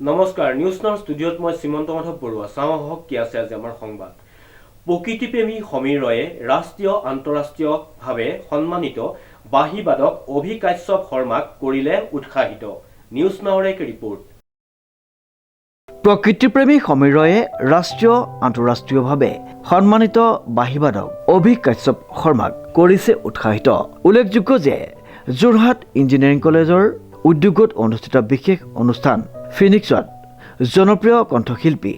নমস্কাৰ news now ষ্টুডিঅ'ত মই শ্ৰীমন্ত মাধৱ বৰুৱা চাওঁ আহক কি আছে আজি আমাৰ সংবাদ প্ৰকৃতিপ্ৰেমী সমীৰ ৰয়ে ৰাষ্ট্ৰীয় আন্তঃৰাষ্ট্ৰীয়ভাৱে সন্মানিত বাঁহীবাদক অভি কাশ্যপ শৰ্মাক কৰিলে উৎসাহিত নিউজ নাওৰ এক ৰিপৰ্ট প্ৰকৃতিপ্ৰেমী সমীৰ ৰয়ে ৰাষ্ট্ৰীয় আন্তঃৰাষ্ট্ৰীয়ভাৱে সন্মানিত বাঁহীবাদক অভি কাশ্যপ শৰ্মাক কৰিছে উৎসাহিত উল্লেখযোগ্য যে যোৰহাট ইঞ্জিনিয়াৰিং কলেজৰ উদ্যোগত অনুষ্ঠিত বিশেষ অনুষ্ঠান ফিনিক্সত জনপ্ৰিয় কণ্ঠশিল্পী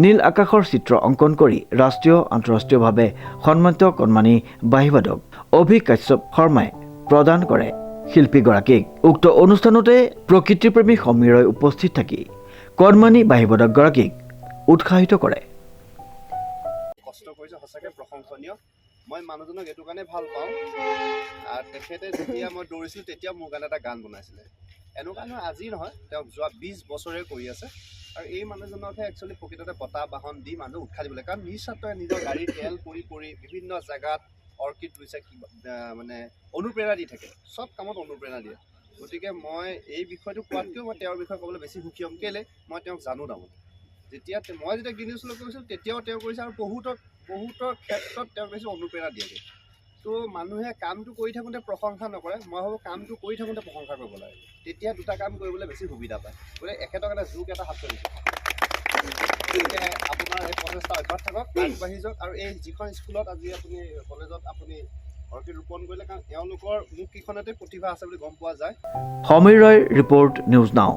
নীল আকাশৰ চিত্ৰ অংকন কৰি ৰাষ্ট্ৰীয় আন্তঃৰাষ্ট্ৰীয়ভাৱে সন্মানিত কণমানি বাঁহীবাদক অভি কাশ্যপ শৰ্মাই প্ৰদান কৰে শিল্পীগৰাকীক উক্ত অনুষ্ঠানতে প্ৰকৃতিপ্ৰেমী সমীৰই উপস্থিত থাকি কণমানি বাঁহীবাদকগৰাকীক উৎসাহিত কৰে কষ্ট কৰিছে সঁচাকৈ প্ৰশংসনীয় মই মানুহজনক এইটো কাৰণে ভাল পাওঁ আৰু তেখেতে যেতিয়া মই দৌৰিছিলোঁ তেতিয়া মোৰ কাৰণে এটা গান বনাইছিলে এনেকুৱা নহয় আজি নহয় তেওঁ যোৱা 20 বছৰে কৰি আছে আৰু এই মানুহজনকহে একচুৱেলি প্ৰকৃততে বঁটা বাহন দি মানুহ উৎসাহ দিব লাগে কাৰণ নিস্বাৰ্থভাৱে নিজৰ গাড়ী তেল কৰি বিভিন্ন জেগাত অৰ্কিড ৰুইছে মানে অনুপ্ৰেৰণা দি থাকে চব কামত অনুপ্ৰেৰণা দিয়ে গতিকে মই এই বিষয়টো কোৱাতকৈও মই তেওঁৰ বিষয়ে ক'বলৈ বেছি সুখী হ'ম কেলৈ মই তেওঁক জানো তাৰমানে মই যেতিয়া গিনিজলৈ কৰিছিলোঁ তেতিয়াও তেওঁ কৰিছে আৰু বহুতৰ ক্ষেত্ৰত তেওঁ বেছি অনুপ্ৰেৰণা দিয়েগৈ তো মানুহে কামটো কৰি থাকোঁতে প্ৰশংসা নকৰে মই ভাবোঁ কামটো কৰি থাকোঁতে প্ৰশংসা কৰিব লাগে তেতিয়া দুটা কাম কৰিবলৈ বেছি সুবিধা পায় গতিকে এখেতক এটা যুগ এটা হাত ধৰিছোঁ গতিকে আপোনাৰ এই প্ৰচেষ্টা অব্যাহত থাকক আগবাঢ়ি যাওক আৰু এই যিখন স্কুলত আজি আপুনি কলেজত আপুনি অৰ্কিড ৰোপণ কৰিলে কাৰণ এওঁলোকৰ মুখকেইখনতে প্ৰতিভা আছে বুলি গম পোৱা যায় সমীৰ ৰয়ৰ ৰিপৰ্ট নিউজ নাও